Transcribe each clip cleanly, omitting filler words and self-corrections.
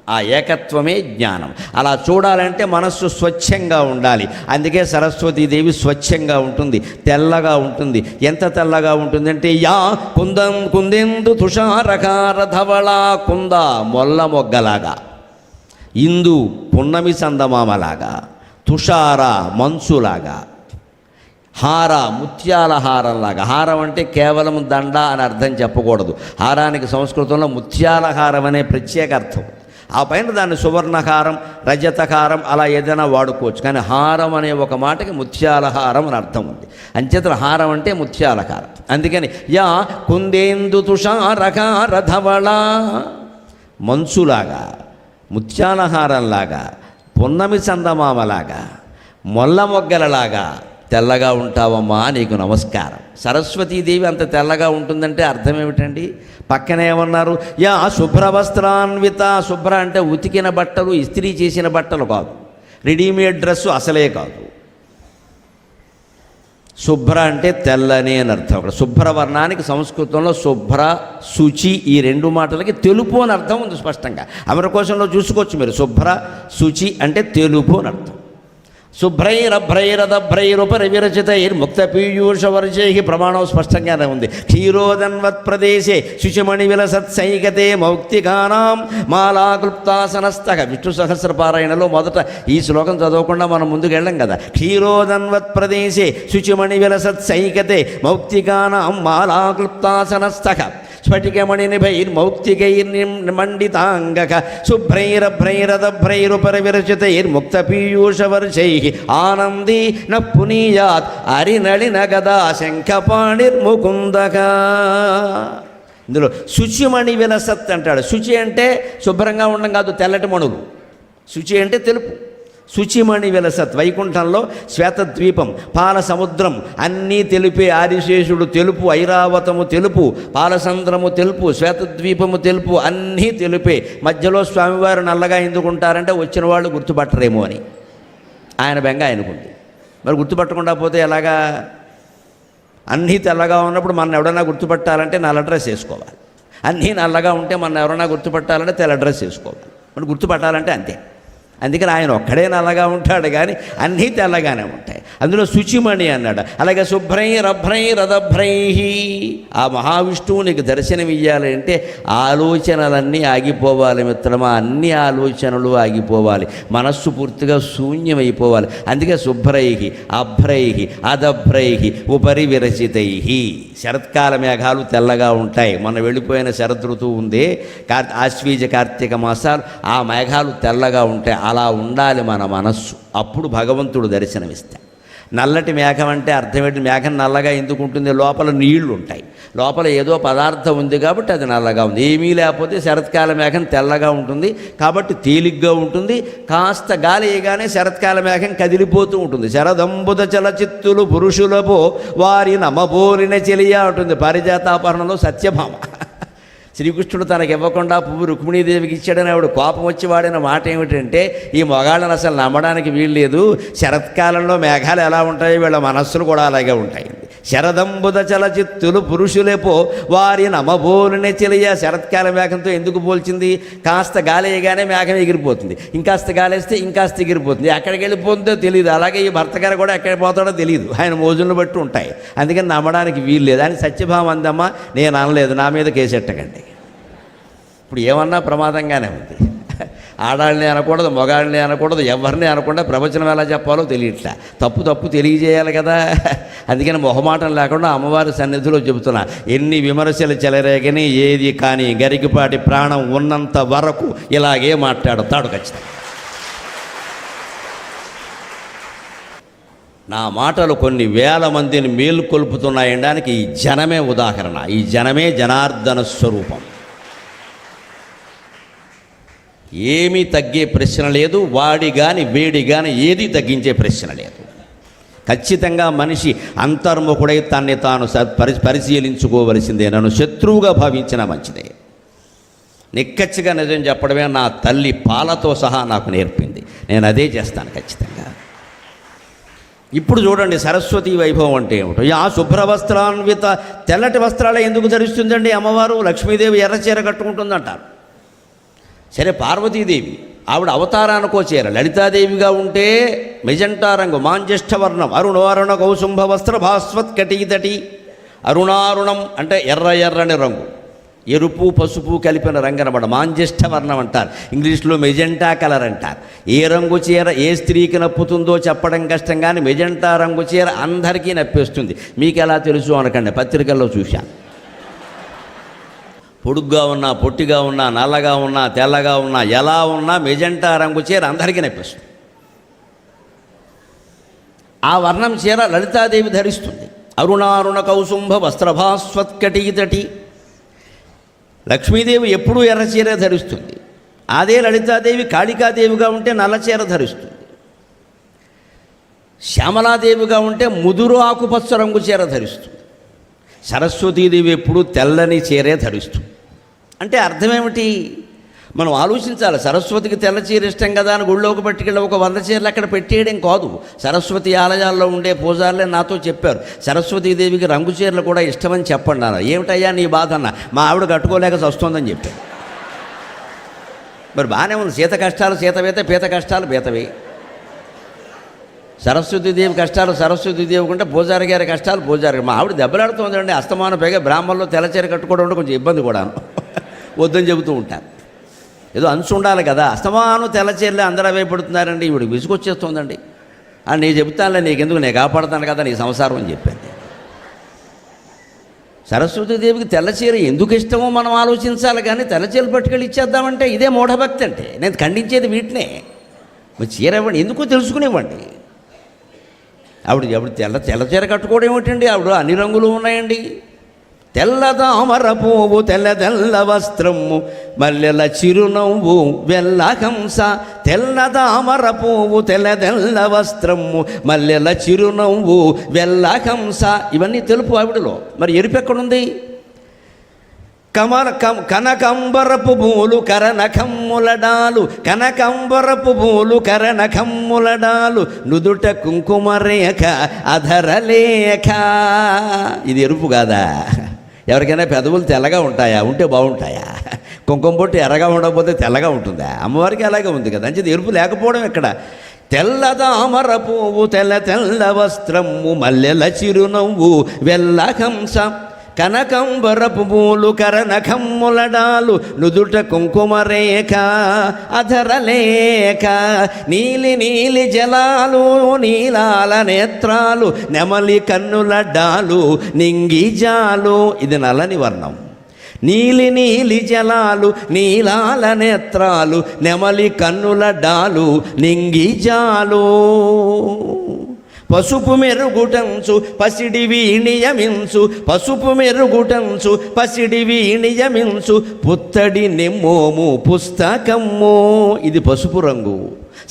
ఆ ఏకత్వమే జ్ఞానం. అలా చూడాలంటే మనస్సు స్వచ్ఛంగా ఉండాలి. అందుకే సరస్వతీదేవి స్వచ్ఛంగా ఉంటుంది, తెల్లగా ఉంటుంది. ఎంత తెల్లగా ఉంటుందంటే యా కుందెందు తుషారకార ధవళ కుంద మొల్ల మొగ్గలాగా, ఇందు పున్నమి చందమామలాగా, తుషార మంచులాగా, హార ముత్యాల హారంలాగా. హారం అంటే కేవలం దండ అని అర్థం చెప్పకూడదు. హారానికి సంస్కృతంలో ముత్యాల హారం అనే ప్రత్యేక అర్థం. ఆ పైన దాన్ని సువర్ణహారం, రజతహారం అలా ఏదైనా వాడుకోవచ్చు. కానీ హారం అనే ఒక మాటకి ముత్యాల హారం అని అర్థం ఉంది. అంచేత హారం అంటే ముత్యాల హారం. అందుకని యా కుందేందు తుషారకార ధవళ మంచులాగా, ముత్యాల హారంలాగా, పున్నమి చందమామలాగా, మొల్ల మొగ్గలలాగా తెల్లగా ఉంటావమ్మా, నీకు నమస్కారం. సరస్వతీదేవి అంత తెల్లగా ఉంటుందంటే అర్థం ఏమిటండి? పక్కనే ఏమన్నారు? యా శుభ్రవస్త్రాన్విత. శుభ్ర అంటే ఉతికిన బట్టలు, ఇస్త్రీ చేసిన బట్టలు కాదు, రెడీమేడ్ డ్రెస్సు అసలే కాదు. శుభ్ర అంటే తెల్లని అని అర్థం. అక్కడ శుభ్రవర్ణానికి సంస్కృతంలో శుభ్ర, శుచి ఈ రెండు మాటలకి తెలుపు అని అర్థం ఉంది స్పష్టంగా. అమరకోశంలో చూసుకోవచ్చు మీరు. శుభ్ర శుచి అంటే తెలుపు అని అర్థం. శుభ్రైరభ్రైరదభ్రైరుపరి విరచితైర్ముక్త పీయూషవర్షై ప్రమాణం స్పష్టంగానే ఉంది. క్షీరోదన్వత్ ప్రదేశే శుచిమణి విలసత్సైకతే మౌక్తికానాం మాలాక్లుప్తాసనస్తక. విష్ణు సహస్రపారాయణలో మొదట ఈ శ్లోకం చదవకుండా మనం ముందుకు వెళ్ళం కదా. క్షీరోదన్వత్ ప్రదేశే శుచిమణి విలసత్సైకతే మౌక్తికానాం మాలాక్లుప్తాసనస్తక స్ఫటికమణినిభైర్మౌక్తికైర్మండితాంగక శుభ్రైరభ్రైరదభ్రైరుపరి విరచితైర్ముక్త పీయూషవర్షై ఆనందీ న పునీయాత్ అరినళిన గదా శంఖపాణిర్ముకుందక. ఇందులో శుచిమణి విలసత్ అంటాడు. శుచి అంటే శుభ్రంగా ఉండడం కాదు, తెల్లటి మణులు. శుచి అంటే తెలుపు. శుచిమణి విలసత్. వైకుంఠంలో శ్వేతద్వీపం, పాల సముద్రం అన్నీ తెలిపే. ఆదిశేషుడు తెలుపు, ఐరావతము తెలుపు, పాలసంద్రము తెలుపు, శ్వేతద్వీపము తెలుపు, అన్నీ తెలిపే. మధ్యలో స్వామివారు నల్లగా ఎందుకుంటారంటే వచ్చిన వాళ్ళు గుర్తుపట్టరేమో అని ఆయన బెంగ ఆయనకుంది. మరి గుర్తుపట్టకుండా పోతే ఎలాగా? అన్నీ తెల్లగా ఉన్నప్పుడు మన ఎవడన్నా గుర్తుపట్టాలంటే నల్ల డ్రెస్ వేసుకోవాలి. అన్నీ నల్లగా ఉంటే మన ఎవరన్నా గుర్తుపట్టాలంటే తెల్ల డ్రెస్ వేసుకోవాలి. మరి గుర్తుపట్టాలంటే అంతే. అందుకని ఆయన ఒక్కడే నల్లగా ఉంటాడు, కానీ అన్నీ తెల్లగానే ఉంటాయి. అందులో శుచిమణి అన్నాడు. అలాగే శుభ్రైరభ్రైరదభ్రై. ఆ మహావిష్ణువు నీకు దర్శనం ఇవ్వాలి అంటే ఆలోచనలన్నీ ఆగిపోవాలి మిత్రమా. అన్ని ఆలోచనలు ఆగిపోవాలి, మనస్సు పూర్తిగా శూన్యమైపోవాలి. అందుకే శుభ్రై అభ్రై అదభ్రై ఉపరి విరచితై. శరత్కాల మేఘాలు తెల్లగా ఉంటాయి. మన వెళ్ళిపోయిన శరదృతువు ఉందే, ఆశ్వీజ కార్తీక మాసాలు, ఆ మేఘాలు తెల్లగా ఉంటాయి. అలా ఉండాలి మన మనస్సు. అప్పుడు భగవంతుడు దర్శనమిస్తాడు. నల్లటి మేఘం అంటే అర్థం ఏంటి? మేఘం నల్లగా ఎందుకు ఉంటుంది? లోపల నీళ్లు ఉంటాయి, లోపల ఏదో పదార్థం ఉంది కాబట్టి అది నల్లగా ఉంది. ఏమీ లేకపోతే శరత్కాల మేఘం తెల్లగా ఉంటుంది కాబట్టి తేలిగ్గా ఉంటుంది. కాస్త గాలి వేయగానే శరత్కాల మేఘం కదిలిపోతూ ఉంటుంది. శరదంబుద చలచిత్తులు పురుషులపో వారి నమబోలిన చెలియా ఉంటుంది. పారిజాతాపహరణలో సత్యభామ. శ్రీకృష్ణుడు తనకి ఇవ్వకుండా పువ్వు రుక్మిణీదేవికి ఇచ్చాడని ఆవిడ కోపం వచ్చి వాడిన మాట ఏమిటంటే, ఈ మొగాళ్ళని అసలు నమ్మడానికి వీల్లేదు. శరత్కాలంలో మేఘాలు ఎలా ఉంటాయో వీళ్ళ మనస్సులు కూడా అలాగే ఉంటాయి. శరదంబుద చలచిత్తులు పురుషులేపో వారి నమబోలునే చెలియ. శరత్కాల మేఘంతో ఎందుకు పోల్చింది? కాస్త గాలి వేయగానే మేఘం ఎగిరిపోతుంది, ఇంకాస్త గాలేస్తే ఇంకాస్త ఎగిరిపోతుంది. ఎక్కడికి వెళ్ళిపోతుందో తెలియదు. అలాగే ఈ భర్త గారు కూడా ఎక్కడికి పోతాడో తెలియదు, ఆయన మోజులను బట్టి ఉంటాయి. అందుకని నమ్మడానికి వీల్లేదు అని సత్యభామ అందమ్మా. నేను అనలేదు, నా మీద కేసెట్టకండి. ఇప్పుడు ఏమన్నా ప్రమాదంగానే ఉంది. ఆడాళ్ళని అనకూడదు, మగాళ్ళని అనకూడదు, ఎవరిని అనకుండా ప్రవచనం ఎలా చెప్పాలో తెలియట్లా. తప్పు తెలియజేయాలి కదా. అందుకని మొహమాటం లేకుండా అమ్మవారి సన్నిధిలో చెబుతున్నా. ఎన్ని విమర్శలు చెలరేగని ఏది కానీ గరికిపాటి ప్రాణం ఉన్నంత వరకు ఇలాగే మాట్లాడతాడు ఖచ్చితంగా. నా మాటలు కొన్ని వేల మందిని మేలుకొల్పుతున్నాయనడానికి ఈ జనమే ఉదాహరణ. ఈ జనమే జనార్దన స్వరూపం. ఏమీ తగ్గే ప్రశ్న లేదు, వాడి కానీ వేడి కానీ ఏది తగ్గించే ప్రశ్న లేదు. ఖచ్చితంగా మనిషి అంతర్ముఖుడై తన్ని తాను పరిశీలించుకోవలసిందే. నన్ను శత్రువుగా భావించినా మంచిదే. నిక్కచ్చిగా నిజం చెప్పడమే నా తల్లి పాలతో సహా నాకు నేర్పింది. నేను అదే చేస్తాను ఖచ్చితంగా. ఇప్పుడు చూడండి సరస్వతీ వైభవం అంటే ఏమిటో. ఆ శుభ్రవస్త్రాన్విత. తెల్లటి వస్త్రాలే ఎందుకు ధరిస్తుందండి అమ్మవారు? లక్ష్మీదేవి ఎర్ర చీర కట్టుకుంటుందంటారు. సరే పార్వతీదేవి ఆవిడ అవతారానికో చీర, లలితాదేవిగా ఉంటే మెజెంటా రంగు మాంజిష్ఠవర్ణం, అరుణోరుణ కౌసుంభ వస్త్ర భాస్వత్ కటీతటి. అరుణారుణం అంటే ఎర్ర ఎర్రని రంగు, ఎరుపు పసుపు కలిపిన రంగు అనమాట, మాంజిష్ఠవర్ణం అంటారు. ఇంగ్లీష్లో మెజెంటా కలర్ అంటారు. ఏ రంగు చీర ఏ స్త్రీకి నప్పుతుందో చెప్పడం కష్టం, కానీ మెజెంటా రంగు చీర అందరికీ నప్పేస్తుంది. మీకు ఎలా తెలుసు అనకండి, పత్రికల్లో చూశాను. పొడుగ్గా ఉన్నా, పొట్టిగా ఉన్నా, నల్లగా ఉన్నా, తెల్లగా ఉన్నా, ఎలా ఉన్నా మెజెంటా రంగు చీర అందరికీ నప్పిస్తుంది. ఆ వర్ణం చీర లలితాదేవి ధరిస్తుంది. అరుణారుణ కౌసుంభ వస్త్రభాస్వత్కటీతటి. లక్ష్మీదేవి ఎప్పుడూ ఎర్ర చీర ధరిస్తుంది. అదే లలితాదేవి కాళికాదేవిగా ఉంటే నల్ల చీర ధరిస్తుంది. శ్యామలాదేవిగా ఉంటే ముదురు ఆకుపచ్చ రంగు చీర ధరిస్తుంది. సరస్వతీదేవి ఎప్పుడూ తెల్లని చీరే ధరిస్తుంది. అంటే అర్థమేమిటి? మనం ఆలోచించాలి. సరస్వతికి తెల్ల చీర ఇష్టం కదా అని గుళ్ళోకి పట్టుకెళ్ళి ఒక 100 చీరలు అక్కడ పెట్టేయడం కాదు. సరస్వతి ఆలయాల్లో ఉండే పూజారులే నాతో చెప్పారు, సరస్వతీదేవికి రంగు చీరలు కూడా ఇష్టమని చెప్పండి అన్న. ఏమిటయ్యా నీ బాధ అన్న? మా ఆవిడ కట్టుకోలేక వస్తుందని చెప్పారు. మరి బాగానే ఉంది, సీత కష్టాలు సీతవేత, పీత కష్టాలు పీతవే. సరస్వతీదేవి కష్టాలు సరస్వతీదేవి ఉంటే పూజారి గారి కష్టాలు పూజారి. మా ఆవిడ దెబ్బలాడుతుందండి అస్తమానం. పైగా బ్రాహ్మణులు తెల్లచీర కట్టుకోవడం అంటే కొంచెం ఇబ్బంది కూడాను, వద్దని చెబుతూ ఉంటాను. ఏదో అంచు ఉండాలి కదా, అస్తమానం తెల్లచీరలే అందరూ అవే పడుతున్నారండి, ఇవిడికి విసుగొచ్చేస్తుందండి. అని నేను చెబుతానులే, నీకెందుకు, నేను కాపాడుతాను కదా నీ సంసారం అని చెప్పాను. సరస్వతీదేవికి తెల్లచీర ఎందుకు ఇష్టమో మనం ఆలోచించాలి, కానీ తెల్లచీరలు పట్టుకెళ్ళి ఇచ్చేద్దామంటే ఇదే మూఢభక్తి. అంటే నేను ఖండించేది వీటినే. మరి చీర ఇవ్వండి, ఎందుకో తెలుసుకునివ్వండి. ఆవిడ తెల్లచీర కట్టుకోవడం ఏమిటండి? ఆవిడ అన్ని రంగులు ఉన్నాయండి. తెల్ల తామర పువ్వు తెల్ల తెల్ల వస్త్రము మల్లెల చిరునవ్వు వెల్ల హంస. తెల్ల తామర పువ్వు తెల్ల తెల్ల వస్త్రము మల్లెల చిరునవ్వు వెల్ల హంస. ఇవన్నీ తెలుపు ఆవిడలో. మరి ఎరుపు ఎక్కడుంది? కనకంబరపు పూలు కరనఖమ్ములడాలు, కనకంబరపు పూలు కరనఖమ్ములడాలు, నుదుట కుంకుమరేఖ అధరలేఖ. ఇది ఎరుపు కాదా? ఎవరికైనా పెదవులు తెల్లగా ఉంటాయా? ఉంటే బాగుంటాయా? కుంకుమ బొట్టు ఎర్రగా ఉండకపోతే తెల్లగా ఉంటుందా? అమ్మవారికి అలాగే ఉంది కదా. అంటే ఎరుపు లేకపోవడం ఎక్కడ? తెల్లదామర పువ్వు తెల్ల తెల్ల వస్త్రము మల్లెల చిరునవ్వు వెల్ల హంస. కనకంబరపు పూలు కరనఖమ్ములడాలు, నుదుట కుంకుమరేఖ అధరలేఖ. నీలి నీలి జలాలు నీలాల నేత్రాలు, నెమలి కన్నులడ్డాలు నింగి జాలు. ఇది నల్లని వర్ణం. నీలి నీలి జలాలు నీలాల నేత్రాలు, నెమలి కన్నులడ్డాలు నింగి జాలు. పసుపు మెరుగుటంచు పసిడి వీణియమించు, పసుపు మెరుగుటంచు పసిడి వీణియమించు, పుత్తడి నెమ్మోము పుస్తకము. ఇది పసుపు రంగు.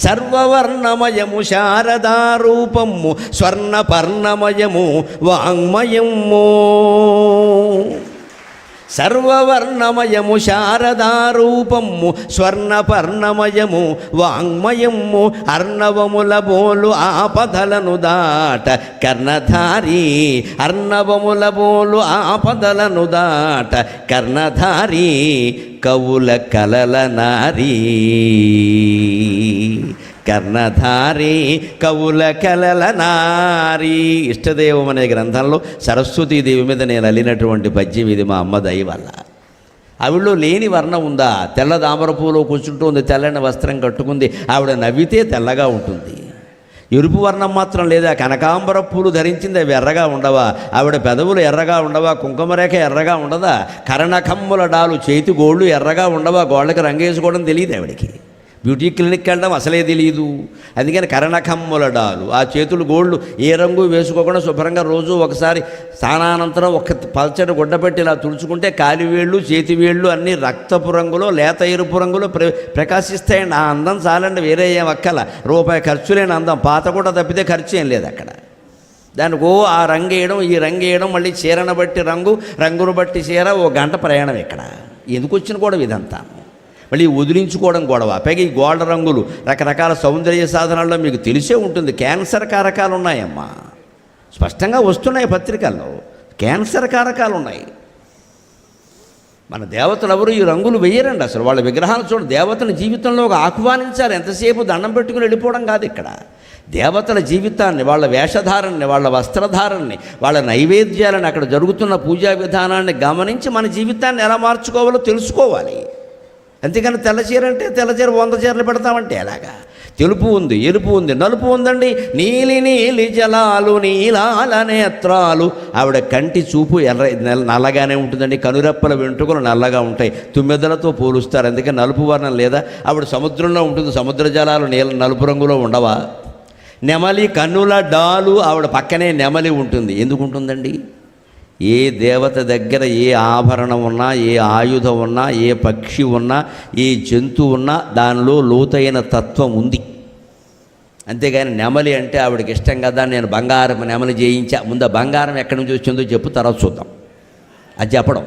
సర్వవర్ణమయము శారదారూపము, స్వర్ణపర్ణమయము వాంగ్మయము. సర్వవర్ణమయము శారదారూపము, స్వర్ణపర్ణమయము వాంగ్మయము. అర్ణవముల బోలు ఆపదలను దాట కర్ణధారి, అర్ణవముల బోలు ఆపదలను దాట కర్ణధారి. కవుల కలల నారీ, కర్ణధారి కవుల కలల నారీ. ఇష్టదేవం అనే గ్రంథంలో సరస్వతీదేవి మీద నేను అల్లినటువంటి పద్యం ఇది. మా అమ్మ దయ వల్ల. ఆవిడలో లేని వర్ణం ఉందా? తెల్ల దామర పూలో కూర్చుంటుంది, తెల్లని వస్త్రం కట్టుకుంది. ఆవిడ నవ్వితే తెల్లగా ఉంటుంది. ఎరుపు వర్ణం మాత్రం లేదా? కనకాంబర పూలు ధరించింది, అవి ఎర్రగా ఉండవా? ఆవిడ పెదవులు ఎర్రగా ఉండవా? కుంకుమరేఖ ఎర్రగా ఉండదా? కరణకమ్ముల డాలు చేతి గోళ్ళు ఎర్రగా ఉండవా? గోళ్ళకి రంగేసుకోవడం తెలియదు ఆవిడకి. బ్యూటీ క్లినిక్ వెళ్ళడం అసలే తెలియదు. అందుకని కరణకమ్ముల డాలు, ఆ చేతులు గోళ్ళు ఏ రంగు వేసుకోకుండా శుభ్రంగా రోజు ఒకసారి స్నానానంతరం ఒక పల్చడి గుడ్డ పెట్టి ఇలా తుడుచుకుంటే కాలివేళ్ళు చేతివేళ్ళు అన్నీ రక్తపు రంగులో లేత ఎరుపు రంగులో ప్రకాశిస్తాయండి. ఆ అందం చాలండి, వేరే ఏం అక్కల. రూపాయి ఖర్చు లేని అందం. పాత కూడా తప్పితే ఖర్చు ఏం లేదు అక్కడ. దానికి ఆ రంగు వేయడం ఈ రంగు వేయడం, మళ్ళీ చీరను బట్టి రంగు, రంగును బట్టి చీర, ఓ గంట ప్రయాణం ఇక్కడ. ఎందుకు వచ్చిన కూడా ఇదంతా మళ్ళీ వదిలించుకోవడం గొడవ. పైగా ఈ గోల్డ్ రంగులు రకరకాల సౌందర్య సాధనాల్లో మీకు తెలిసే ఉంటుంది క్యాన్సర్ కారకాలు ఉన్నాయమ్మా. స్పష్టంగా వస్తున్నాయి పత్రికల్లో, క్యాన్సర్ కారకాలు ఉన్నాయి. మన దేవతలు ఎవరు ఈ రంగులు వేయరండి. అసలు వాళ్ళ విగ్రహాలు చూడ, దేవతల జీవితంలోకి ఆహ్వానించాలి. ఎంతసేపు దండం పెట్టుకుని వెళ్ళిపోవడం కాదు ఇక్కడ. దేవతల జీవితాన్ని, వాళ్ళ వేషధారణని, వాళ్ళ వస్త్రధారణని, వాళ్ళ నైవేద్యాలను, అక్కడ జరుగుతున్న పూజా విధానాన్ని గమనించి మన జీవితాన్ని ఎలా మార్చుకోవాలో తెలుసుకోవాలి. అంతేకాని తెల్లచీర అంటే తెల్లచీర 100 చీరలు పెడతామంటే ఎలాగా? తెలుపు ఉంది, ఎరుపు ఉంది, నలుపు ఉందండి. నీలి నీలి జలాలు నీలాల నేత్రాలు. ఆవిడ కంటి చూపు నల్లగానే ఉంటుందండి. కనురెప్పల వెంట్రుకలు నల్లగా ఉంటాయి, తుమ్మెదలతో పోలుస్తారు. అందుకే నలుపు వర్ణం లేదా? ఆవిడ సముద్రంలో ఉంటుంది, సముద్ర జలాలు నలుపు రంగులో ఉండవా? నెమలి కన్నుల డాలు, ఆవిడ పక్కనే నెమలి ఉంటుంది. ఎందుకు ఉంటుందండి? ఏ దేవత దగ్గర ఏ ఆభరణం ఉన్నా, ఏ ఆయుధం ఉన్నా, ఏ పక్షి ఉన్నా, ఏ జంతువు ఉన్నా దానిలో లోతైన తత్వం ఉంది. అంతేగాని నెమలి అంటే ఆవిడకి ఇష్టం కదా, నేను బంగారం నెమలి చేయించా. ముందు బంగారం ఎక్కడి నుంచి వచ్చిందో చెప్పు, తర్వాత చూద్దాం. అది చెప్పడం.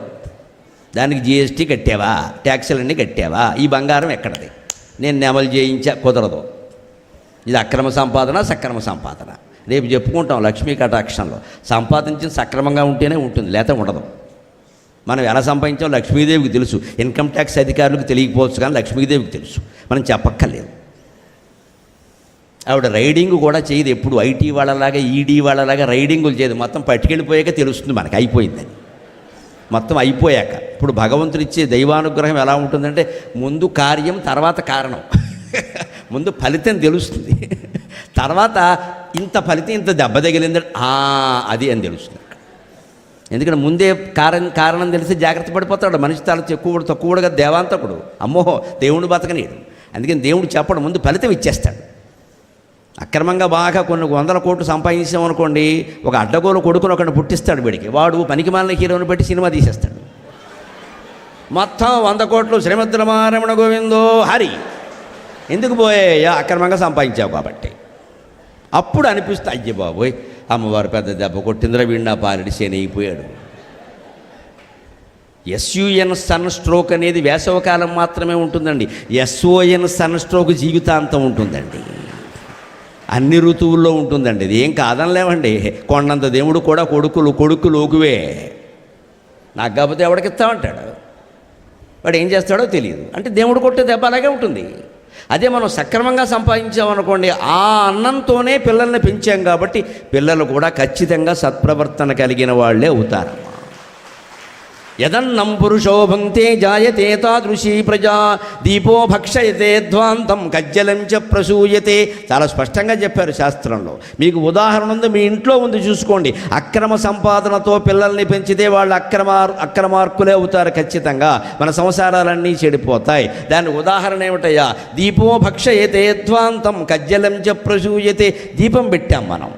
దానికి GST కట్టావా, ట్యాక్సులన్నీ కట్టావా, ఈ బంగారం ఎక్కడది, నేను నెమలి చేయించా, కుదరదు. ఇది అక్రమ సంపాదన, సక్రమ సంపాదన. రేపు చెప్పుకుంటాం లక్ష్మీ కటాక్షంలో. సంపాదించింది సక్రమంగా ఉంటేనే ఉంటుంది, లేకపోతే ఉండదు. మనం ఎలా సంపాదించాం లక్ష్మీదేవికి తెలుసు. ఇన్కమ్ ట్యాక్స్ అధికారులకు తెలియకపోవచ్చు, కానీ లక్ష్మీదేవికి తెలుసు, మనం చెప్పక్కర్లేదు. ఆవిడ రైడింగ్ కూడా చేయదు ఎప్పుడు. IT వాళ్ళలాగా, ED వాళ్ళలాగా రైడింగులు చేయదు. మొత్తం పట్టుకెళ్ళిపోయాక తెలుస్తుంది మనకి అయిపోయిందని. మొత్తం అయిపోయాక. ఇప్పుడు భగవంతుడు ఇచ్చే దైవానుగ్రహం ఎలా ఉంటుందంటే, ముందు కార్యం తర్వాత కారణం. ముందు ఫలితం తెలుస్తుంది, తర్వాత ఇంత ఫలితం, ఇంత దెబ్బ తగిలిందంటే అది అని తెలుస్తుంది. ఎందుకంటే ముందే కారణం తెలిసి జాగ్రత్త పడిపోతాడు మనిషి. తల తక్కువగా దేవాంతకుడు, అమ్మో దేవుడు బతకనీడు. అందుకని దేవుడు చెప్పడం, ముందు ఫలితం ఇచ్చేస్తాడు. అక్రమంగా బాగా కొన్ని 100 కోట్లు సంపాదించామనుకోండి, ఒక అడ్డగోలు కొడుకుని ఒకటి పుట్టిస్తాడు వీడికి. వాడు పనికిమాలిన హీరోని పెట్టి సినిమా తీసేస్తాడు. మొత్తం 100 కోట్లు శ్రీమద్ రమణ గోవిందో హరి. ఎందుకు పోయాయా? అక్రమంగా సంపాదించావు కాబట్టి. అప్పుడు అనిపిస్తే అయ్య బాబోయ్, అమ్మవారు పెద్ద దెబ్బ కొట్టిందిరా, వీడినా పాలిడి శని అయిపోయాడు. SUN సన్ స్ట్రోక్ అనేది వేసవకాలం మాత్రమే ఉంటుందండి. SON సన్ స్ట్రోక్ జీవితాంతం ఉంటుందండి. అన్ని ఋతువుల్లో ఉంటుందండి. ఇది ఏం కాదనలేమండి. కొండంత దేవుడు కూడా కొడుకులోకువే. నాకు కాకపోతే ఎవడికిస్తామంటాడు. వాడు ఏం చేస్తాడో తెలియదు. అంటే దేవుడు కొట్టే దెబ్బ అలాగే ఉంటుంది. అదే మనం సక్రమంగా సంపాదించామనుకోండి, ఆ అన్నంతోనే పిల్లల్ని పెంచాం కాబట్టి పిల్లలు కూడా ఖచ్చితంగా సత్ప్రవర్తన కలిగిన వాళ్ళే అవుతారు. యదన్నం పురుషో భంక్తే జాయతే తాదృశీ ప్రజా దీపో భక్షయతే ధ్వాంతం కజ్జలం చ ప్రసూయతే. చాలా స్పష్టంగా చెప్పారు శాస్త్రంలో. మీకు ఉదాహరణ ఉంది, మీ ఇంట్లో ఉంది, చూసుకోండి. అక్రమ సంపాదనతో పిల్లల్ని పెంచితే వాళ్ళు అక్రమార్కులే అవుతారు ఖచ్చితంగా. మన సంసారాలన్నీ చెడిపోతాయి. దానికి ఉదాహరణ ఏమిటయ్యా? దీపో భక్షయతే ధ్వాంతం కజ్జలం చ ప్రసూయతే. దీపం పెట్టాం మనం,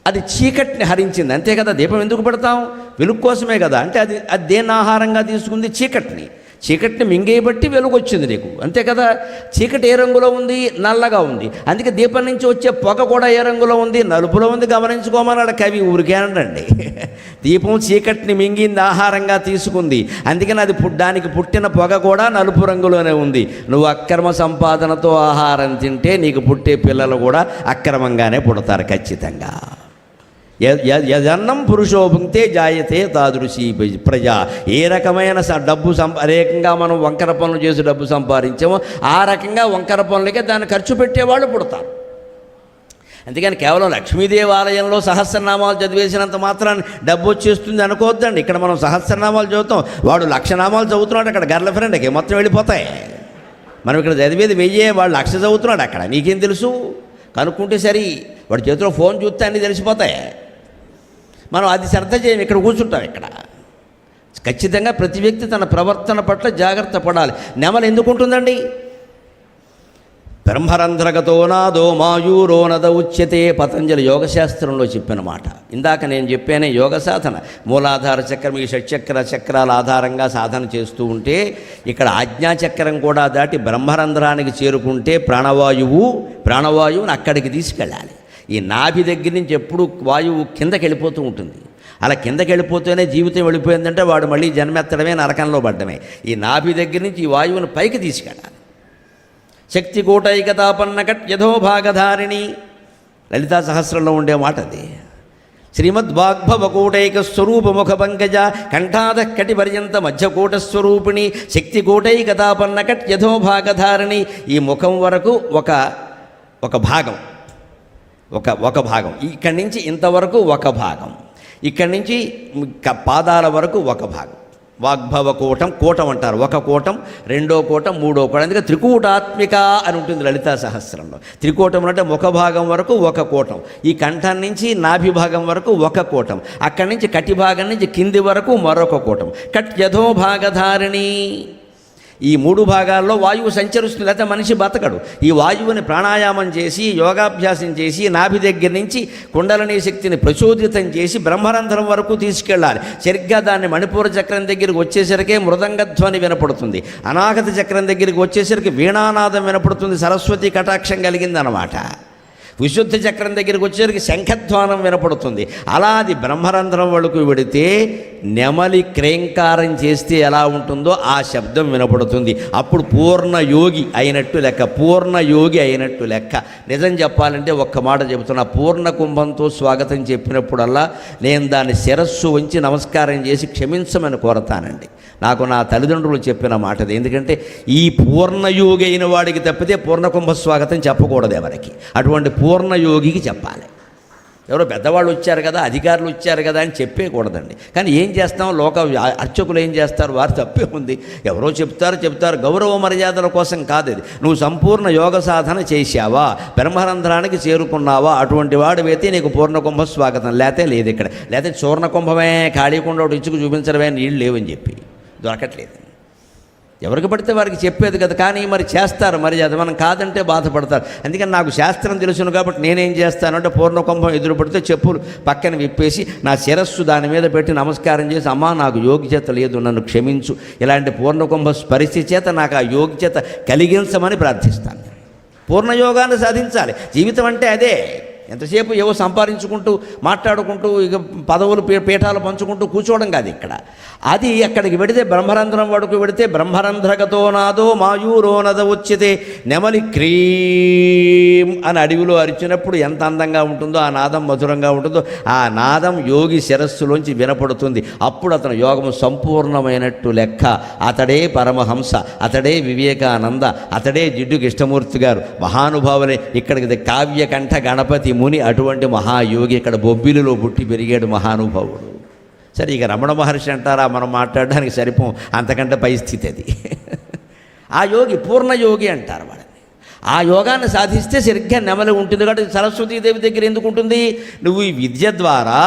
అది చీకటిని హరించింది, అంతే కదా. దీపం ఎందుకు పెడతాం? వెలుగు కోసమే కదా. అంటే అది దేన్ని ఆహారంగా తీసుకుంది? చీకటిని మింగేయబట్టి వెలుగు వచ్చింది నీకు, అంతే కదా. చీకటి ఏ రంగులో ఉంది? నల్లగా ఉంది. అందుకే దీపం నుంచి వచ్చే పొగ కూడా ఏ రంగులో ఉంది? నలుపులో ఉంది. గమనించుకోమన్నాడు కవి. ఊరికేనండి. దీపం చీకటిని మింగింది, ఆహారంగా తీసుకుంది. అందుకని అది దానికి పుట్టిన పొగ కూడా నలుపు రంగులోనే ఉంది. నువ్వు అక్రమ సంపాదనతో ఆహారం తింటే నీకు పుట్టే పిల్లలు కూడా అక్రమంగానే పుడతారు ఖచ్చితంగా. యదన్నం పురుషో భుంక్తే జాయతే తాదృశీ ప్రజా. ఏ రకమైన డబ్బు అనేకంగా మనం వంకర పనులు చేసి డబ్బు సంపాదించామో ఆ రకంగా వంకర పనులకే దాన్ని ఖర్చు పెట్టేవాళ్ళు పుడతారు. అందుకని కేవలం లక్ష్మీదేవి ఆలయంలో సహస్రనామాలు చదివేసినంత మాత్రాన్ని డబ్బు వచ్చేస్తుంది అనుకోవద్దండి. ఇక్కడ మనం సహస్రనామాలు చదువుతాం, వాడు 1,00,000 నామాలు చదువుతున్నాడు అక్కడ గర్ల్ ఫ్రెండ్కి, మొత్తం వెళ్ళిపోతాయి. మనం ఇక్కడ చదివేది 1000, వాడు 1,00,000 చదువుతున్నాడు అక్కడ. నీకేం తెలుసు? కనుక్కుంటే సరి. వాడి చేతిలో ఫోన్ చూస్తే అన్నీ తెలిసిపోతాయి. మనం అది శ్రద్ధ చేయం, ఇక్కడ కూర్చుంటాం. ఇక్కడ ఖచ్చితంగా ప్రతి వ్యక్తి తన ప్రవర్తన పట్ల జాగ్రత్త పడాలి. నెమలు ఎందుకు ఉంటుందండి? బ్రహ్మరంధ్రగతో నాదో మాయూరో నద ఉచ్యతే. పతంజలి యోగశాస్త్రంలో చెప్పిన మాట. ఇందాక నేను చెప్పానే యోగ సాధన, మూలాధార చక్రం, ఈ చక్రాల ఆధారంగా సాధన చేస్తూ ఉంటే ఇక్కడ ఆజ్ఞాచక్రం కూడా దాటి బ్రహ్మరంధ్రానికి చేరుకుంటే ప్రాణవాయువుని అక్కడికి తీసుకెళ్ళాలి. ఈ నాభి దగ్గర నుంచి ఎప్పుడు వాయువు కిందకి వెళ్ళిపోతూ ఉంటుంది. అలా కిందకి వెళ్ళిపోతేనే జీవితం వెళ్ళిపోయిందంటే వాడు మళ్ళీ జన్మెత్తడమే, నరకంలో పడ్డమే. ఈ నాభి దగ్గర నుంచి ఈ వాయువుని పైకి తీసుకెళ్ళాలి. శక్తి కూటైకతాపన్నకట్ యథోభాగధారిణి, లలితా సహస్రంలో ఉండే మాట అది. శ్రీమద్వాగ్భవకూటైక స్వరూపముఖ పంకజ కంఠాద కటి పర్యంత మధ్యకూట స్వరూపిణి శక్తికూటైకతాపన్న కట్ యథోభాగధారిణి. ఈ ముఖం వరకు ఒక భాగం, ఒక భాగం, ఇక్కడి నుంచి ఇంతవరకు ఒక భాగం, ఇక్కడి నుంచి పాదాల వరకు ఒక భాగం. వాగ్భవ కూటం, కూటం అంటారు. ఒక కూటం, రెండో కూటం, మూడో కూటం. అందుకే త్రికూటాత్మిక అని ఉంటుంది లలితా సహస్రంలో. త్రికూటం అంటే ముఖ భాగం వరకు ఒక కూటం, ఈ కంఠం నుంచి నాభి భాగం వరకు ఒక కూటం, అక్కడి నుంచి కటి భాగం నుంచి కింది వరకు మరొక కూటం. కట్ యథోభాగధారిణి. ఈ మూడు భాగాల్లో వాయువు సంచరిస్తుంది, లేకపోతే మనిషి బతకడు. ఈ వాయువుని ప్రాణాయామం చేసి యోగాభ్యాసం చేసి నాభి దగ్గర నుంచి కుండలినీ శక్తిని ప్రచోదితం చేసి బ్రహ్మరంధ్రం వరకు తీసుకెళ్ళాలి. సరిగ్గా దాన్ని మణిపూర చక్రం దగ్గరికి వచ్చేసరికి మృదంగధ్వని వినపడుతుంది, అనాగత చక్రం దగ్గరికి వచ్చేసరికి వీణానాదం వినపడుతుంది, సరస్వతి కటాక్షం కలిగిందనమాట. విశుద్ధ చక్రం దగ్గరికి వచ్చేసరికి శంఖధ్వానం వినపడుతుంది. అలా అది బ్రహ్మరంధ్రం వరకు వెడితే నెమలి క్రేంకారం చేస్తే ఎలా ఉంటుందో ఆ శబ్దం వినపడుతుంది. అప్పుడు పూర్ణ యోగి అయినట్టు లెక్క, పూర్ణ యోగి అయినట్టు లెక్క. నిజం చెప్పాలంటే ఒక్క మాట చెబుతున్నా, పూర్ణ కుంభంతో స్వాగతం చెప్పినప్పుడల్లా నేను దాన్ని శిరస్సు వంచి నమస్కారం చేసి క్షమించమని కోరతానండి. నాకు నా తల్లిదండ్రులు చెప్పిన మాటది. ఎందుకంటే ఈ పూర్ణయోగి అయిన వాడికి తప్పితే పూర్ణకుంభ స్వాగతం చెప్పకూడదు ఎవరికి, అటువంటి పూర్ణయోగికి చెప్పాలి. ఎవరో పెద్దవాళ్ళు వచ్చారు కదా, అధికారులు వచ్చారు కదా అని చెప్పేయకూడదండి. కానీ ఏం చేస్తాం, లోక అర్చకులు ఏం చేస్తారు, వారు తప్పే ఉంది. ఎవరో చెప్తారు గౌరవ మర్యాదల కోసం కాదు ఇది. నువ్వు సంపూర్ణ యోగ సాధన చేశావా, బ్రహ్మరంధ్రానికి చేరుకున్నావా, అటువంటి వాడివైతే నీకు పూర్ణకుంభ స్వాగతం. లేతే లేదు ఇక్కడ, లేతే చూర్ణకుంభమే ఖాళీకుండా ఒకటి ఇచ్చుకు చూపించడమే, నీళ్ళు లేవని చెప్పి దొరకట్లేదు. ఎవరికి పడితే వారికి చెప్పేది కదా. కానీ మరి చేస్తారు, మరి అది మనం కాదంటే బాధపడతారు. అందుకని నాకు శాస్త్రం తెలుసును కాబట్టి నేనేం చేస్తానంటే పూర్ణకుంభం ఎదురు పడితే చెప్పులు పక్కన విప్పేసి నా శిరస్సు దాని మీద పెట్టి నమస్కారం చేసి, అమ్మా నాకు యోగ్యత లేదు, నన్ను క్షమించు, ఇలాంటి పూర్ణకుంభ పరిస్థితి చేత నాకు ఆ యోగ్యత కలిగించమని ప్రార్థిస్తాను. పూర్ణయోగాన్ని సాధించాలి. జీవితం అంటే అదే. ఎంతసేపు ఏవో సంపాదించుకుంటూ మాట్లాడుకుంటూ ఇక పదవులు పీఠాలు పంచుకుంటూ కూర్చోవడం కాదు ఇక్కడ. అది అక్కడికి వెడితే బ్రహ్మరంధ్రం వరకు వెడితే బ్రహ్మరంధ్రగతో నాదో మాయూరోనద వచ్చితే నెమలి క్రీం అని అడవిలో అరిచినప్పుడు ఎంత అందంగా ఉంటుందో, ఆ నాదం మధురంగా ఉంటుందో, ఆ నాదం యోగి శిరస్సులోంచి వినపడుతుంది. అప్పుడు అతను యోగము సంపూర్ణమైనట్టు లెక్క. అతడే పరమహంస, అతడే వివేకానంద, అతడే జిడ్డు కృష్ణమూర్తి గారు, మహానుభావులే. ఇక్కడికి కావ్యకంఠ గణపతి ముని, అటువంటి మహాయోగి ఇక్కడ బొబ్బిలిలో పుట్టి పెరిగాడు మహానుభావుడు. సరే, ఇక రమణ మహర్షి అంటారా, మనం మాట్లాడడానికి సరిపోం, అంతకంటే పై స్థితి అది. ఆ యోగి పూర్ణయోగి అంటారు వాళ్ళని. ఆ యోగాన్ని సాధిస్తే సరిగ్గా నెమలి ఉంటుంది. కాబట్టి సరస్వతీదేవి దగ్గర ఎందుకు ఉంటుంది? నువ్వు ఈ విద్య ద్వారా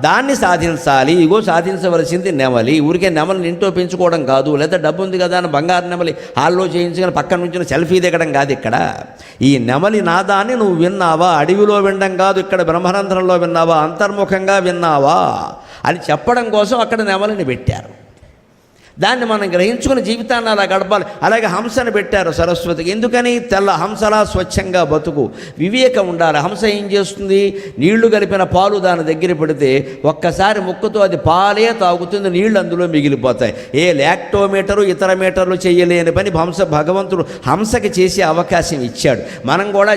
దాన్ని సాధించాలి. ఇగో సాధించవలసింది నెమలి. ఊరికే నెమలిని ఇంట్లో పెంచుకోవడం కాదు, లేదా డబ్బు ఉంది కదా అని బంగారు నెమలి హాల్లో చేయించుకొని పక్కన నుంచి సెల్ఫీ దిగడం కాదు. ఇక్కడ ఈ నెమలి నాదాన్ని నువ్వు విన్నావా, అడవిలో వినడం కాదు, ఇక్కడ బ్రహ్మరంధ్రంలో విన్నావా, అంతర్ముఖంగా విన్నావా అని చెప్పడం కోసం అక్కడ నెమలిని పెట్టారు. దాన్ని మనం గ్రహించుకుని జీవితాన్ని అలా గడపాలి. అలాగే హంసను పెట్టారు సరస్వతికి. ఎందుకని? తెల్ల హంసలా స్వచ్ఛంగా బతుకు, వివేకం ఉండాలి. హంస ఏం చేస్తుంది? నీళ్లు కలిపిన పాలు దాని దగ్గర పెడితే ఒక్కసారి ముక్కుతో అది పాలే తాగుతుంది, నీళ్లు అందులో మిగిలిపోతాయి. ఏ లాక్టోమీటరు ఇతర మీటర్లు చేయలేని పని భగవంతుడు హంసకి చేసే అవకాశం ఇచ్చాడు. మనం కూడా